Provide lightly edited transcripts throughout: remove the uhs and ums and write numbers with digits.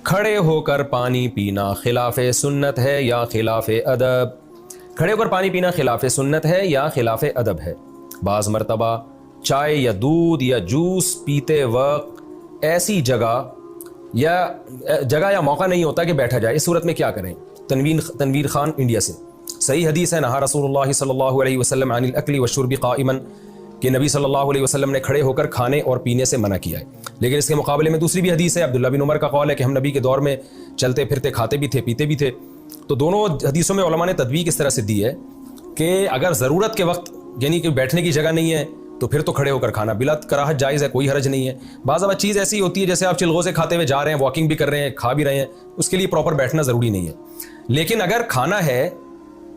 کھڑے ہو کر پانی پینا خلاف سنت ہے یا خلاف ادب؟ کھڑے ہو کر پانی پینا خلاف سنت ہے یا خلاف ادب ہے؟ بعض مرتبہ چائے یا دودھ یا جوس پیتے وقت ایسی جگہ یا موقع نہیں ہوتا کہ بیٹھا جائے، اس صورت میں کیا کریں؟ تنویر خان انڈیا سے۔ صحیح حدیث ہے، نہا رسول اللہ صلی اللہ علیہ وسلم عن الاکل والشرب قائما، کہ نبی صلی اللہ علیہ وسلم نے کھڑے ہو کر کھانے اور پینے سے منع کیا ہے۔ لیکن اس کے مقابلے میں دوسری بھی حدیث ہے، عبداللہ بن عمر کا قول ہے کہ ہم نبی کے دور میں چلتے پھرتے کھاتے بھی تھے پیتے بھی تھے۔ تو دونوں حدیثوں میں علماء نے تطبیق اس طرح سے دی ہے کہ اگر ضرورت کے وقت یعنی کہ بیٹھنے کی جگہ نہیں ہے تو پھر تو کھڑے ہو کر کھانا بلا کراہت جائز ہے، کوئی حرج نہیں ہے۔ بعض اوقات چیز ایسی ہوتی ہے جیسے آپ چلغوزے کھاتے ہوئے جا رہے ہیں، واکنگ بھی کر رہے ہیں، کھا بھی رہے ہیں، اس کے لیے پراپر بیٹھنا ضروری نہیں ہے۔ لیکن اگر کھانا ہے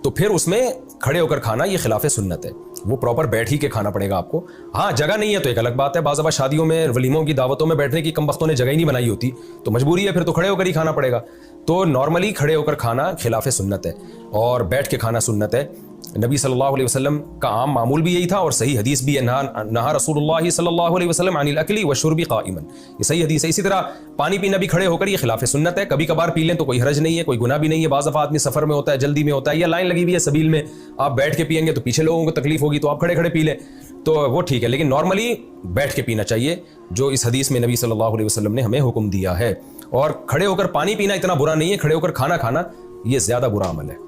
تو پھر اس میں کھڑے ہو کر کھانا یہ خلاف سنت ہے، وہ پراپر بیٹھ ہی کے کھانا پڑے گا آپ کو۔ ہاں جگہ نہیں ہے تو ایک الگ بات ہے، بعض اوقات شادیوں میں ولیموں کی دعوتوں میں بیٹھنے کی کم بختوں نے جگہ ہی نہیں بنائی ہوتی تو مجبوری ہے، پھر تو کھڑے ہو کر ہی کھانا پڑے گا۔ تو نارملی کھڑے ہو کر کھانا خلاف سنت ہے اور بیٹھ کے کھانا سنت ہے۔ نبی صلی اللہ علیہ وسلم کا عام معمول بھی یہی تھا اور صحیح حدیث بھی ہے، نہا رسول اللہ صلی اللہ علیہ وسلم عن الاکل والشرب قائما، یہ صحیح حدیث ہے۔ اسی طرح پانی پینا بھی کھڑے ہو کر یہ خلاف سنت ہے، کبھی کبھار پی لیں تو کوئی حرج نہیں ہے، کوئی گناہ بھی نہیں ہے۔ بعض دفعہ آدمی سفر میں ہوتا ہے، جلدی میں ہوتا ہے، یا لائن لگی ہوئی ہے سبیل میں، آپ بیٹھ کے پیئیں گے تو پیچھے لوگوں کو تکلیف ہوگی تو آپ کھڑے کھڑے پی لیں تو وہ ٹھیک ہے، لیکن نارملی بیٹھ کے پینا چاہیے جو اس حدیث میں نبی صلی اللہ علیہ وسلم نے ہمیں حکم دیا ہے۔ اور کھڑے ہو کر پانی پینا اتنا برا نہیں ہے، کھڑے ہو کر کھانا کھانا یہ زیادہ برا عمل ہے۔